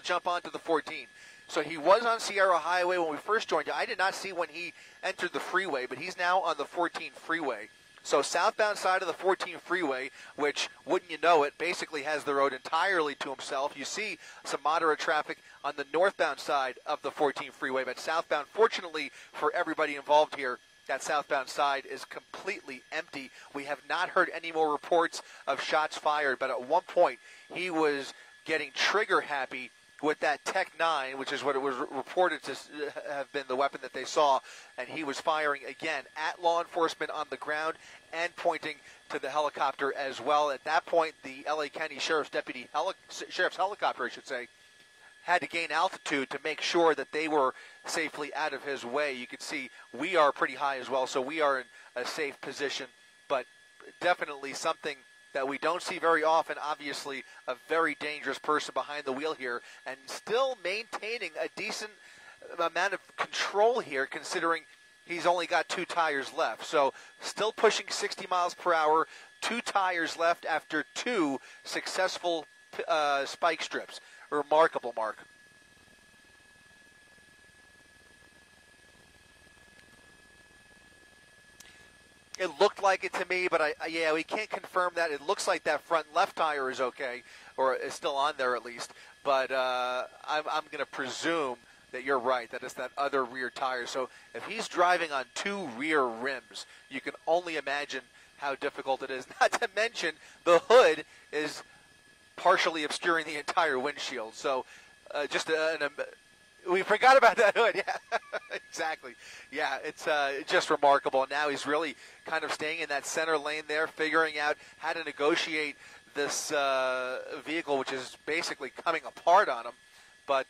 jump onto the 14. So he was on Sierra Highway when we first joined you. I did not see when he entered the freeway, but he's now on the 14 freeway. So southbound side of the 14 freeway, which, wouldn't you know it, basically has the road entirely to himself. You see some moderate traffic on the northbound side of the 14 freeway, but southbound, fortunately for everybody involved here, that southbound side is completely empty. We have not heard any more reports of shots fired, but at one point he was getting trigger happy with that Tech 9, which is what it was reported to have been the weapon that they saw, and he was firing again at law enforcement on the ground and pointing to the helicopter as well. At that point, the L.A. County Sheriff's helicopter, I should say, had to gain altitude to make sure that they were safely out of his way. You can see we are pretty high as well, so we are in a safe position, but definitely something that we don't see very often. Obviously a very dangerous person behind the wheel here, and still maintaining a decent amount of control here, considering he's only got 2 tires left. So still pushing 60 miles per hour, 2 tires left after 2 successful spike strips. Remarkable, Mark. It looked like it to me, but yeah, we can't confirm that. It looks like that front left tire is okay, or is still on there at least. But I'm going to presume that you're right, that it's that other rear tire. So if he's driving on 2 rear rims, you can only imagine how difficult it is. Not to mention the hood is partially obscuring the entire windshield. So we forgot about that hood. Yeah, exactly. Yeah, it's just remarkable. Now he's really kind of staying in that center lane there, figuring out how to negotiate this vehicle, which is basically coming apart on him. But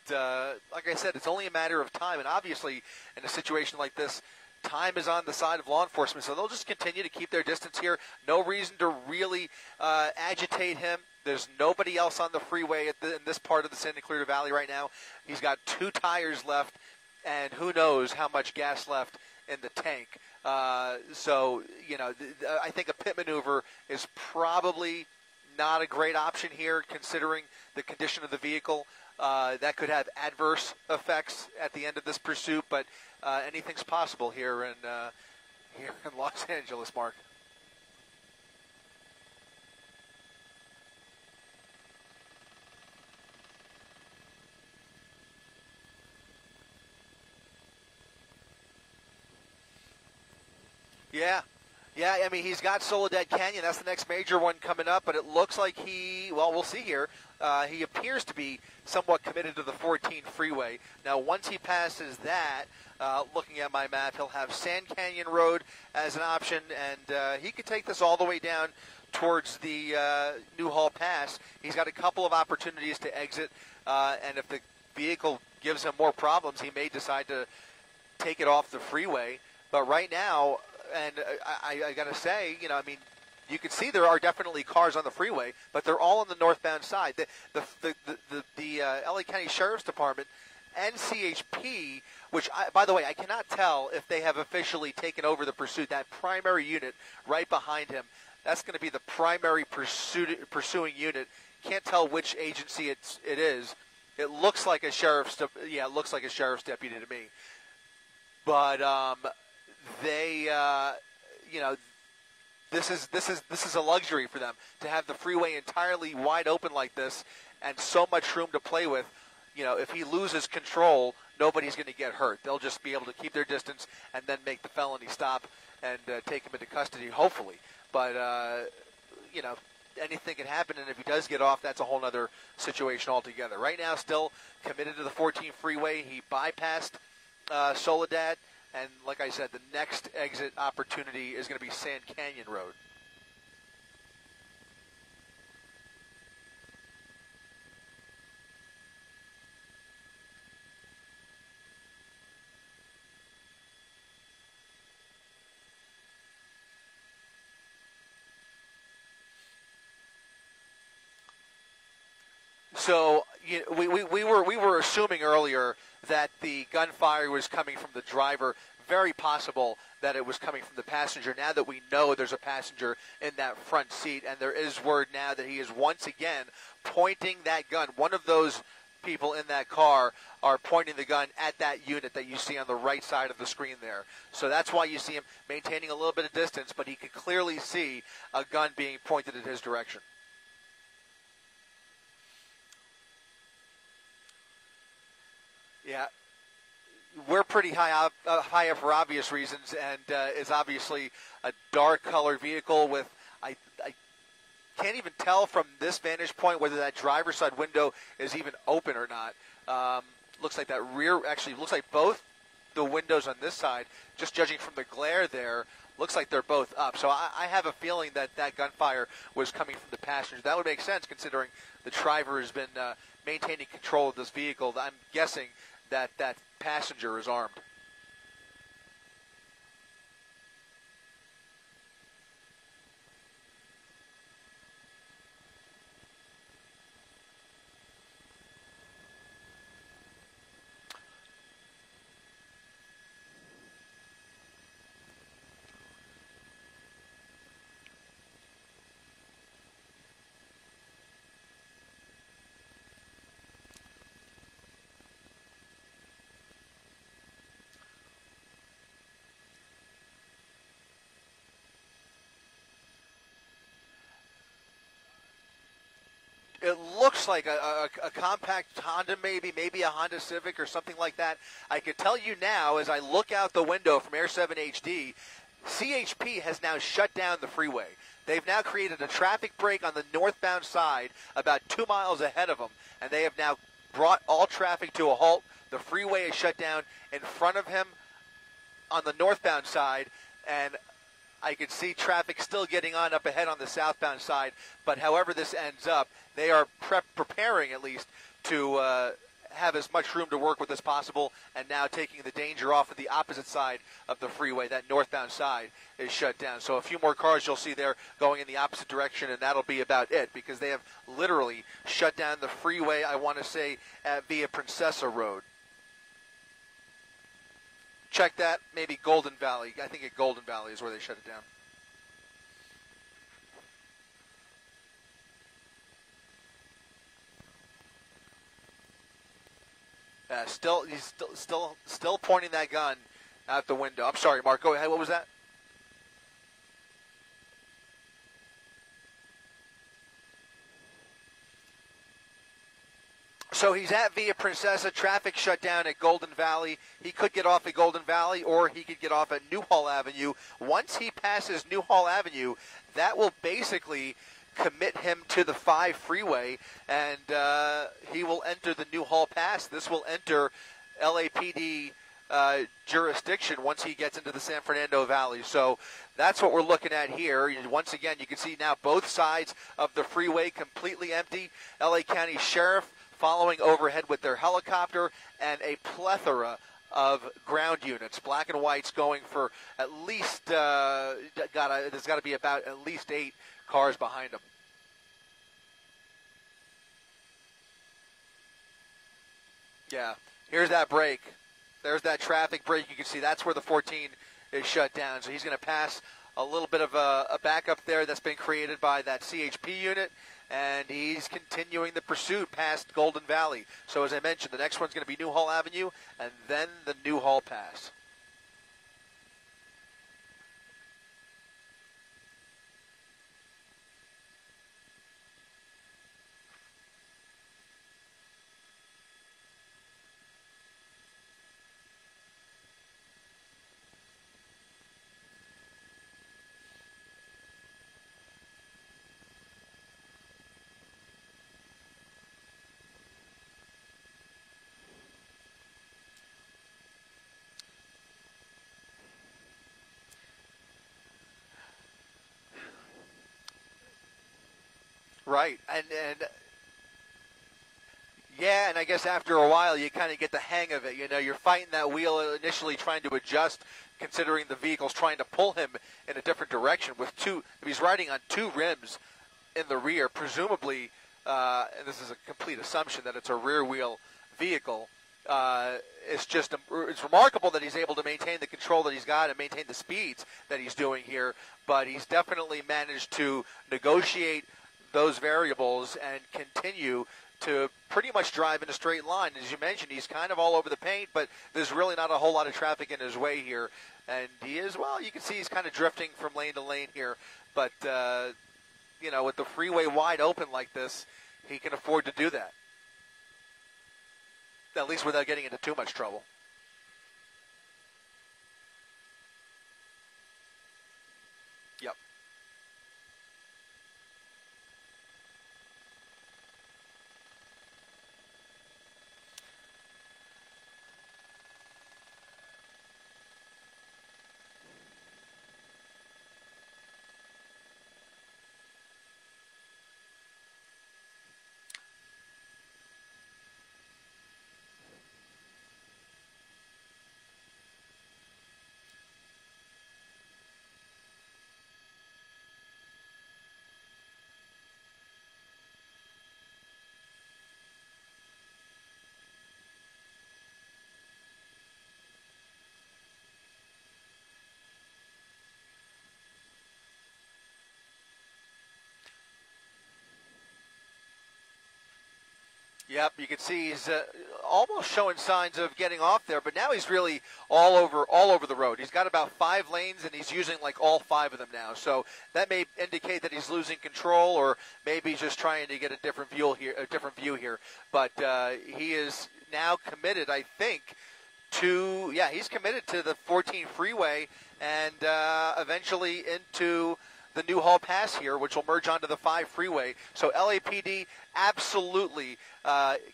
like I said, it's only a matter of time. And obviously, in a situation like this, time is on the side of law enforcement. So they'll just continue to keep their distance here. No reason to really agitate him. There's nobody else on the freeway in this part of the Santa Clarita Valley right now. He's got 2 tires left, and who knows how much gas left in the tank. So, you know, I think a pit maneuver is probably not a great option here, considering the condition of the vehicle. That could have adverse effects at the end of this pursuit, but anything's possible here in Los Angeles, Mark. Yeah, I mean, he's got Soledad Canyon. That's the next major one coming up, but it looks like we'll see here. He appears to be somewhat committed to the 14 freeway. Now, once he passes that, looking at my map, he'll have Sand Canyon Road as an option, and he could take this all the way down towards the Newhall Pass. He's got a couple of opportunities to exit, and if the vehicle gives him more problems, he may decide to take it off the freeway. But right now, and I got to say, you know, I mean, you can see there are definitely cars on the freeway, but they're all on the northbound side. The LA County Sheriff's Department and CHP, which, by the way, I cannot tell if they have officially taken over the pursuit. That primary unit right behind him, that's going to be the primary pursuing unit. Can't tell which agency it is. It looks like a sheriff's. Yeah, it looks like a sheriff's deputy to me. But they, you know, this is a luxury for them to have the freeway entirely wide open like this and so much room to play with. You know, if he loses control, nobody's going to get hurt. They'll just be able to keep their distance and then make the felony stop and take him into custody, hopefully. But, you know, anything can happen, and if he does get off, that's a whole other situation altogether. Right now, still committed to the 14 freeway. He bypassed Soledad. And like I said, the next exit opportunity is going to be Sand Canyon Road. So we were assuming earlier that the gunfire was coming from the driver. Very possible that it was coming from the passenger. Now that we know there's a passenger in that front seat, and there is word now that he is once again pointing that gun, one of those people in that car are pointing the gun at that unit that you see on the right side of the screen there. So that's why you see him maintaining a little bit of distance, but he could clearly see a gun being pointed in his direction. Yeah, we're pretty high up for obvious reasons, and it's obviously a dark colored vehicle with, I can't even tell from this vantage point whether that driver's side window is even open or not. Looks like that rear, actually looks like both the windows on this side, just judging from the glare there, looks like they're both up. So I have a feeling that that gunfire was coming from the passengers. That would make sense considering the driver has been maintaining control of this vehicle. I'm guessing that that passenger is armed. It looks like a compact Honda, maybe a Honda Civic or something like that. I can tell you now, as I look out the window from Air 7 HD, CHP has now shut down the freeway. They've now created a traffic break on the northbound side about 2 miles ahead of them, and they have now brought all traffic to a halt. The freeway is shut down in front of him on the northbound side, and I can see traffic still getting on up ahead on the southbound side, but however this ends up, they are preparing at least to have as much room to work with as possible, and now taking the danger off of the opposite side of the freeway. That northbound side is shut down. So a few more cars you'll see there going in the opposite direction, and that'll be about it, because they have literally shut down the freeway, I want to say, at Via Princesa Road. Check that, maybe Golden Valley. I think at Golden Valley is where they shut it down. He's still pointing that gun out the window. I'm sorry, Mark. Go ahead. What was that? So he's at Via Princesa. Traffic shut down at Golden Valley. He could get off at Golden Valley, or he could get off at Newhall Avenue. Once he passes Newhall Avenue, that will basically commit him to the 5 freeway, and he will enter the Newhall Pass. This will enter LAPD jurisdiction once he gets into the San Fernando Valley. So that's what we're looking at here. Once again, you can see now both sides of the freeway completely empty. LA County Sheriff following overhead with their helicopter, and a plethora of ground units, black and whites, going for at least, there's got to be about at least 8 cars behind them. Yeah, here's that break. There's that traffic break. You can see that's where the 14 is shut down. So he's going to pass a little bit of a backup there that's been created by that CHP unit, and he's continuing the pursuit past Golden Valley. So as I mentioned, the next one's going to be Newhall Avenue, and then the Newhall Pass. Right, and yeah, and I guess after a while you kind of get the hang of it. You know, you're fighting that wheel initially, trying to adjust, considering the vehicle's trying to pull him in a different direction with two. If he's riding on 2 rims in the rear, presumably, and this is a complete assumption that it's a rear wheel vehicle. It's remarkable that he's able to maintain the control that he's got and maintain the speeds that he's doing here. But he's definitely managed to negotiate those variables and continue to pretty much drive in a straight line. As you mentioned, he's kind of all over the paint, but there's really not a whole lot of traffic in his way here. And he is, well, you can see he's kind of drifting from lane to lane here. But, you know, with the freeway wide open like this, he can afford to do that. At least without getting into too much trouble. Yep. Yep, you can see he's almost showing signs of getting off there, but now he's really all over the road. He's got about 5 lanes, and he's using like all 5 of them now. So that may indicate that he's losing control, or maybe he's just trying to get a different view here. But he is now committed, I think, to he's committed to the 14 freeway and eventually into the Newhall Pass here, which will merge onto the 5 freeway. So LAPD absolutely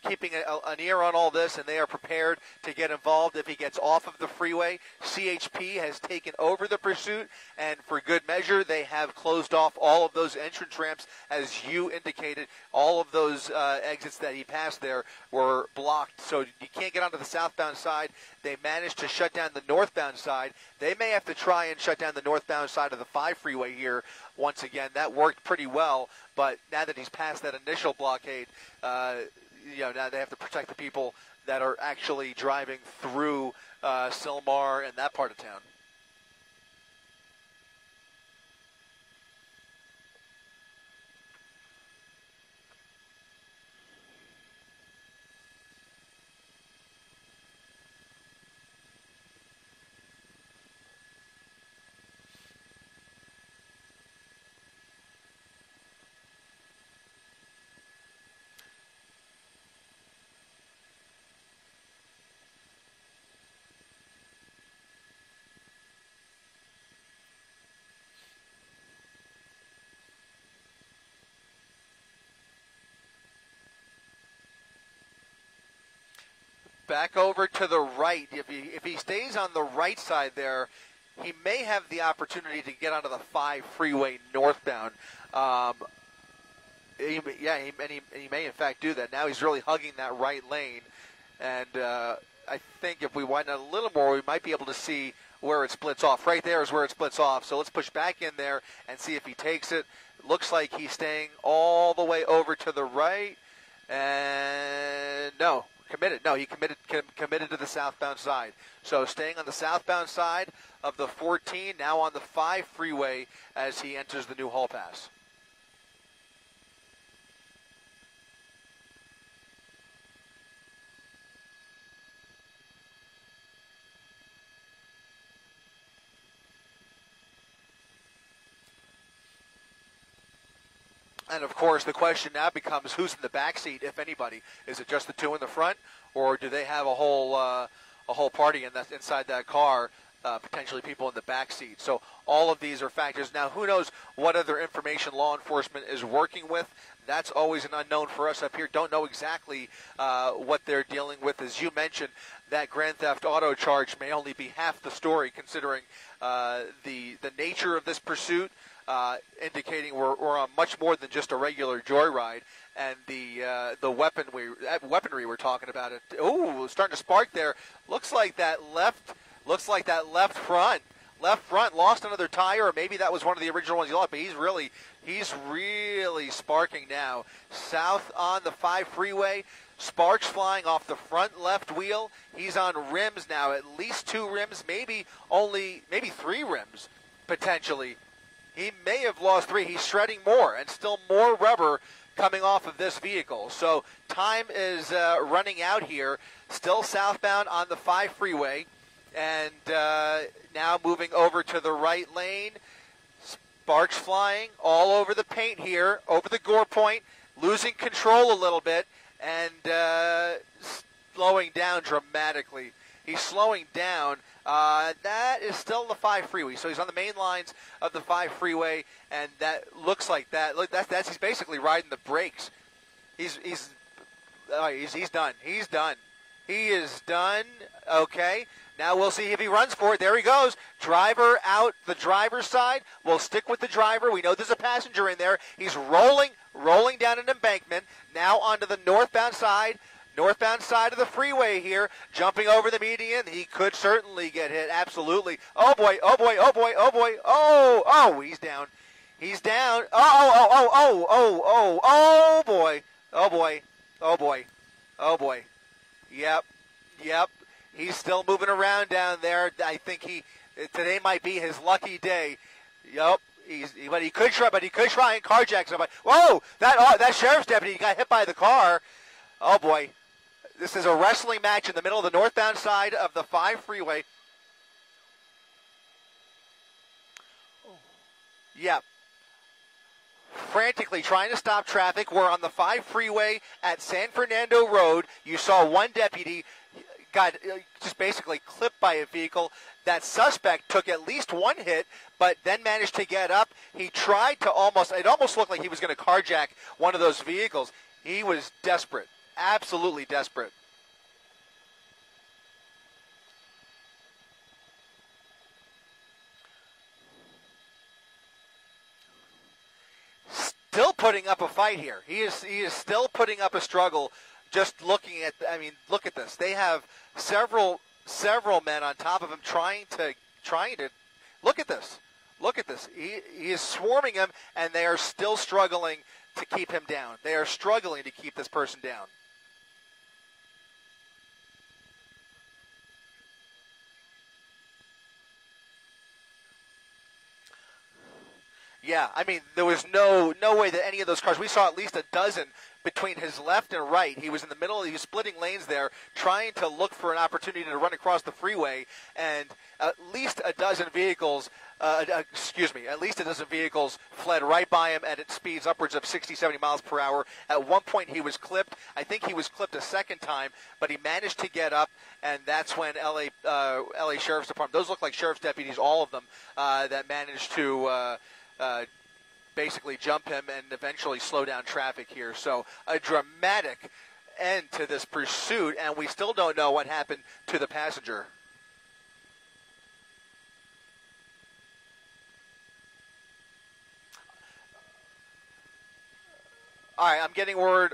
keeping an ear on all this, and they are prepared to get involved if he gets off of the freeway. CHP has taken over the pursuit, and for good measure, they have closed off all of those entrance ramps. As you indicated, all of those exits that he passed there were blocked, so you can't get onto the southbound side. They managed to shut down the northbound side. They may have to try and shut down the northbound side of the 5 freeway here once again. That worked pretty well, but now that he's passed that initial blockade, now they have to protect the people that are actually driving through Sylmar and that part of town. Back over to the right. If he stays on the right side there, he may have the opportunity to get onto the 5 freeway northbound. He may in fact do that. Now he's really hugging that right lane, and I think if we widen out a little more, we might be able to see where it splits off. Right there is where it splits off. So let's push back in there and see if he takes it. Looks like he's staying all the way over to the right, and no. Committed. No, he committed to the southbound side. So staying on the southbound side of the 14, now on the 5 freeway as he enters the Newhall Pass. And, of course, the question now becomes who's in the back seat, if anybody. Is it just the 2 in the front, or do they have a whole party inside that car, potentially people in the back seat? So all of these are factors. Now, who knows what other information law enforcement is working with? That's always an unknown for us up here. Don't know exactly what they're dealing with. As you mentioned, that grand theft auto charge may only be half the story, considering the nature of this pursuit. Indicating we're on much more than just a regular joyride, and the weaponry we're talking about. Oh, starting to spark there. Looks like that left front lost another tire, or maybe that was one of the original ones he lost. But he's really sparking now. South on the 5 freeway. Sparks flying off the front left wheel. He's on rims now, at least 2 rims, maybe 3 rims potentially. He may have lost 3. He's shredding more, and still more rubber coming off of this vehicle. So time is running out here. Still southbound on the 5 freeway. And now moving over to the right lane. Sparks flying all over the paint here, over the gore point, losing control a little bit, and slowing down dramatically. He's slowing down. That is still the 5 freeway. So he's on the main lines of the 5 freeway, and that looks like that. Look, that's he's basically riding the brakes. He's done. He's done. He is done. Okay. Now we'll see if he runs for it. There he goes. Driver out the driver's side. We'll stick with the driver. We know there's a passenger in there. He's rolling down an embankment. Now onto the northbound side of the freeway here, jumping over the median. He could certainly get hit. Absolutely. Oh boy, oh boy, oh boy, oh boy. Oh, he's down. He's down. Oh boy. Oh boy. Oh boy. Oh boy. Yep. He's still moving around down there. I think today might be his lucky day. Yep. But he could try and carjack somebody. Whoa! That sheriff's deputy got hit by the car. Oh boy. This is a wrestling match in the middle of the northbound side of the 5 freeway. Yep. Frantically trying to stop traffic. We're on the 5 freeway at San Fernando Road. You saw one deputy got just basically clipped by a vehicle. That suspect took at least one hit, but then managed to get up. He tried to it almost looked like he was going to carjack one of those vehicles. He was desperate, absolutely desperate. Still putting up a fight here. He is still putting up a struggle. Just looking at, look at this. They have several men on top of him trying to look at this. Look at this. He is swarming him, and they are still struggling to keep him down. They are struggling to keep this person down. Yeah, there was no way that any of those cars, we saw at least a dozen between his left and right. He was in the middle, he was splitting lanes there, trying to look for an opportunity to run across the freeway, and at least a dozen vehicles fled right by him at speeds upwards of 60, 70 miles per hour. At one point he was clipped. I think he was clipped a second time, but he managed to get up, and that's when LA Sheriff's Department, those look like sheriff's deputies, all of them, that managed to basically jump him and eventually slow down traffic here. So a dramatic end to this pursuit, and we still don't know what happened to the passenger. All right, I'm getting word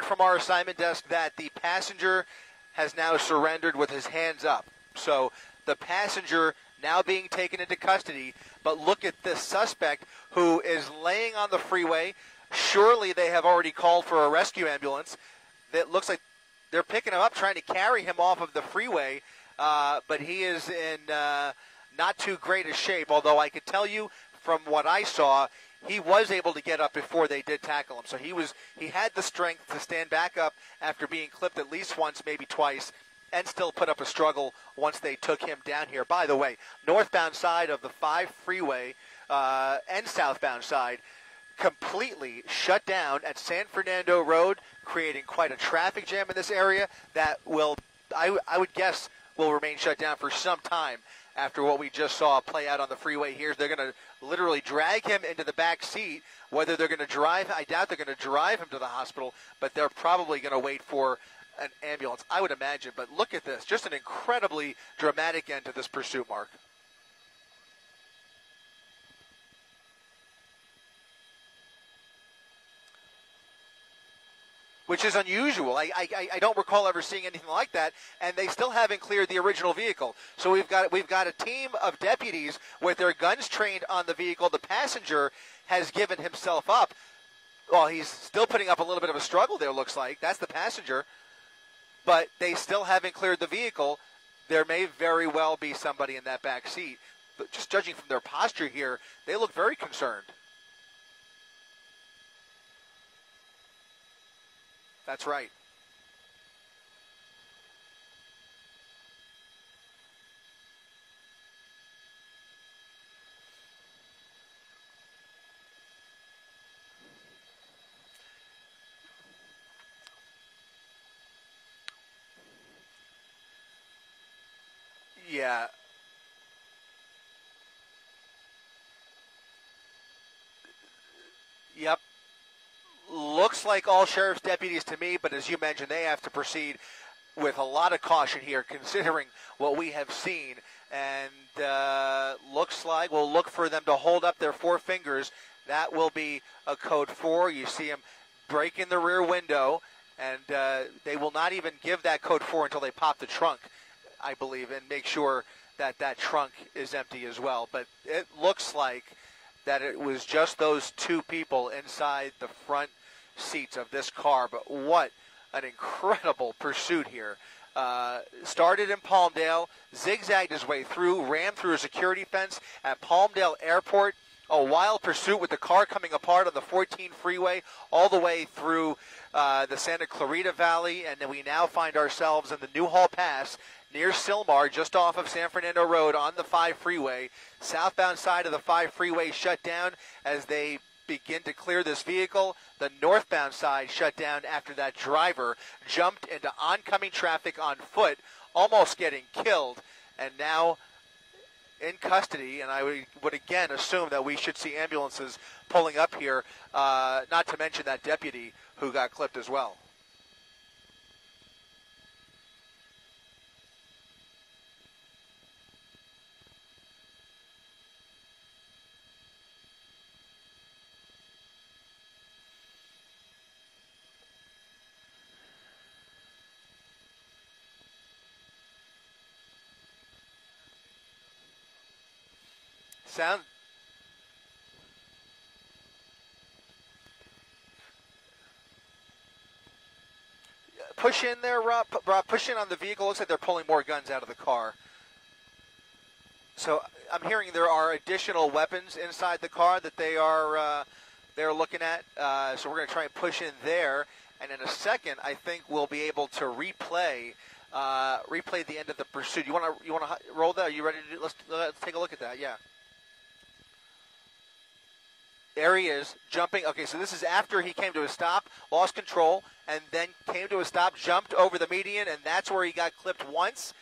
from our assignment desk that the passenger has now surrendered with his hands up. So the passenger now being taken into custody, but look at this suspect who is laying on the freeway. Surely they have already called for a rescue ambulance. It looks like they're picking him up, trying to carry him off of the freeway, but he is in not too great a shape, although I could tell you from what I saw, he was able to get up before they did tackle him. So he had the strength to stand back up after being clipped at least once, maybe twice, and still put up a struggle once they took him down here. By the way, northbound side of the 5 freeway and southbound side completely shut down at San Fernando Road, creating quite a traffic jam in this area that I would guess, will remain shut down for some time after what we just saw play out on the freeway here. They're going to literally drag him into the back seat. Whether they're going to drive, I doubt they're going to drive him to the hospital, but they're probably going to wait for an ambulance, I would imagine. But look at this, just an incredibly dramatic end to this pursuit, Mark. Which is unusual. I don't recall ever seeing anything like that, and they still haven't cleared the original vehicle. So we've got a team of deputies with their guns trained on the vehicle. The passenger has given himself up. Well, he's still putting up a little bit of a struggle there, looks like. That's the passenger. But they still haven't cleared the vehicle. There may very well be somebody in that back seat. But just judging from their posture here, they look very concerned. That's right. Yeah. Yep. Looks like all sheriff's deputies to me, but as you mentioned, they have to proceed with a lot of caution here, considering what we have seen. And looks like we'll look for them to hold up their four fingers. That will be a code 4. You see them break in the rear window, and they will not even give that code 4 until they pop the trunk, I believe, and make sure that that trunk is empty as well. But it looks like that it was just those two people inside the front seats of this car. But what an incredible pursuit here. Started in Palmdale, zigzagged his way through, ran through a security fence at Palmdale Airport. A wild pursuit with the car coming apart on the 14 freeway all the way through the Santa Clarita Valley. And then we now find ourselves in the Newhall Pass near Sylmar, just off of San Fernando Road on the 5 freeway. Southbound side of the 5 freeway shut down as they begin to clear this vehicle. The northbound side shut down after that driver jumped into oncoming traffic on foot, almost getting killed, and now in custody. And I would again assume that we should see ambulances pulling up here, not to mention that deputy who got clipped as well. Sound push in there, Rob. Push in on the vehicle. Looks like they're pulling more guns out of the car. So I'm hearing there are additional weapons inside the car that they're looking at. So we're going to try and push in there, and in a second, I think we'll be able to replay the end of the pursuit. You want to roll that? Are you ready to do? Let's take a look at that. Yeah. There he is, jumping. Okay, so this is after he came to a stop, lost control, and then came to a stop, jumped over the median, and that's where he got clipped once.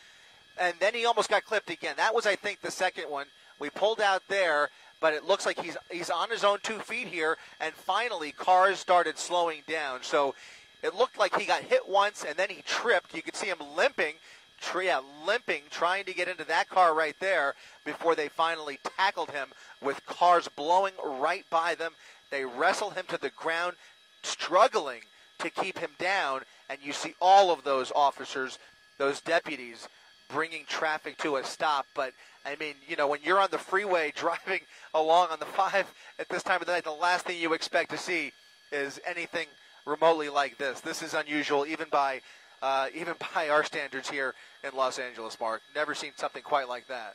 And then he almost got clipped again. That was, I think, the second one. We pulled out there, but it looks like he's on his own 2 feet here, and finally cars started slowing down. So it looked like he got hit once, and then he tripped. You could see him limping, trying to get into that car right there before they finally tackled him with cars blowing right by them. They wrestle him to the ground, struggling to keep him down, and you see all of those officers, those deputies, bringing traffic to a stop. But, I mean, you know, when you're on the freeway driving along on the 5 at this time of the night, the last thing you expect to see is anything remotely like this. This is unusual, even by our standards here in Los Angeles, Mark. Never seen something quite like that.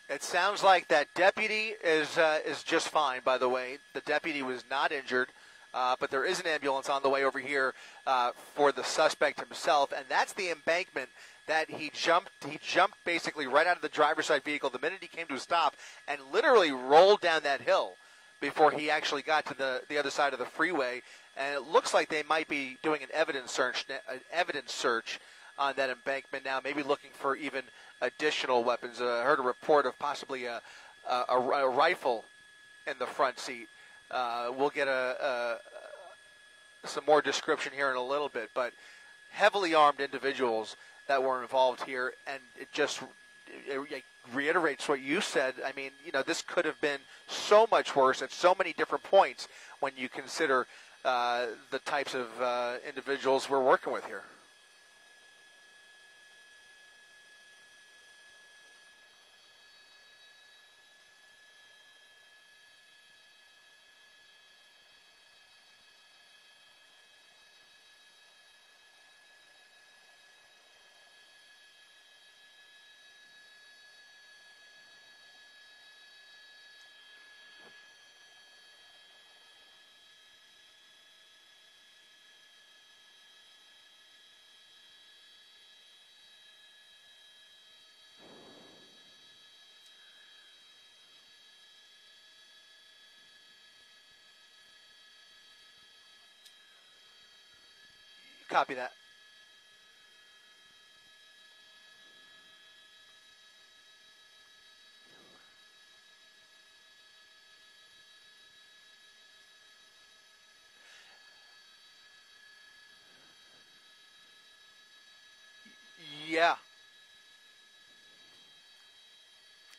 It sounds like that deputy is just fine, by the way. The deputy was not injured, but there is an ambulance on the way over here for the suspect himself, and that's the embankment that he jumped. He jumped basically right out of the driver's side vehicle the minute he came to a stop and literally rolled down that hill before he actually got to the other side of the freeway. And it looks like they might be doing an evidence search on that embankment now, maybe looking for even additional weapons. I heard a report of possibly a rifle in the front seat. We'll get some more description here in a little bit, but heavily armed individuals that were involved here, and it just it reiterates what you said. I mean, this could have been so much worse at so many different points when you consider the types of individuals we're working with here. Copy that. Yeah.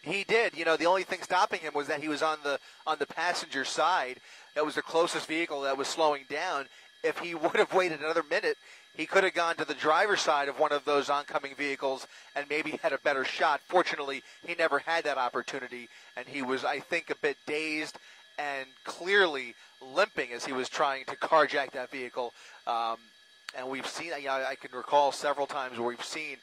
He did. The only thing stopping him was that he was on the passenger side. That was the closest vehicle that was slowing down. If he would have waited another minute, he could have gone to the driver's side of one of those oncoming vehicles and maybe had a better shot. Fortunately, he never had that opportunity, and he was, I think, a bit dazed and clearly limping as he was trying to carjack that vehicle. And we've seen, I can recall several times where we've seen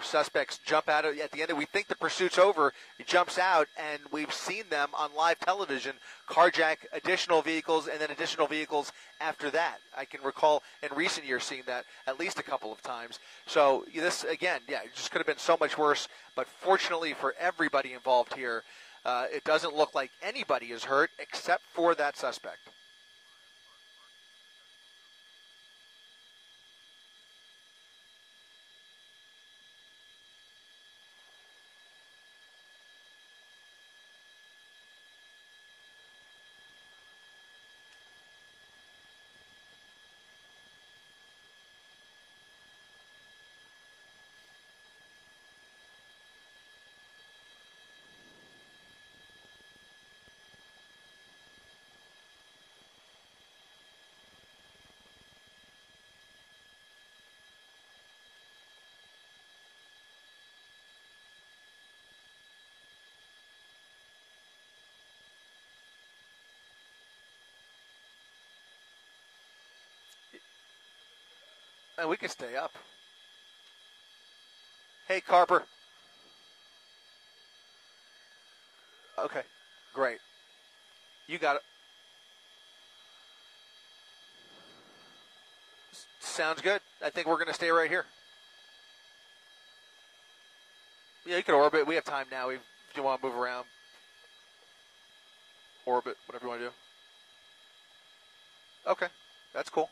suspects jump out at the end. We think the pursuit's over. He jumps out, and we've seen them on live television carjack additional vehicles and then additional vehicles after that. I can recall in recent years seeing that at least a couple of times. So this, again, it just could have been so much worse. But fortunately for everybody involved here, it doesn't look like anybody is hurt except for that suspect. And we can stay up. Hey, Carper. Okay, great. You got it. Sounds good. I think we're going to stay right here. Yeah, you can orbit. We have time now. If you want to move around. Orbit, whatever you want to do. Okay, that's cool.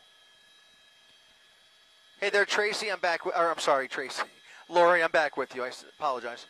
Hey there, Tracy. I'm back. I'm sorry, Tracy. Lori, I'm back with you. I apologize.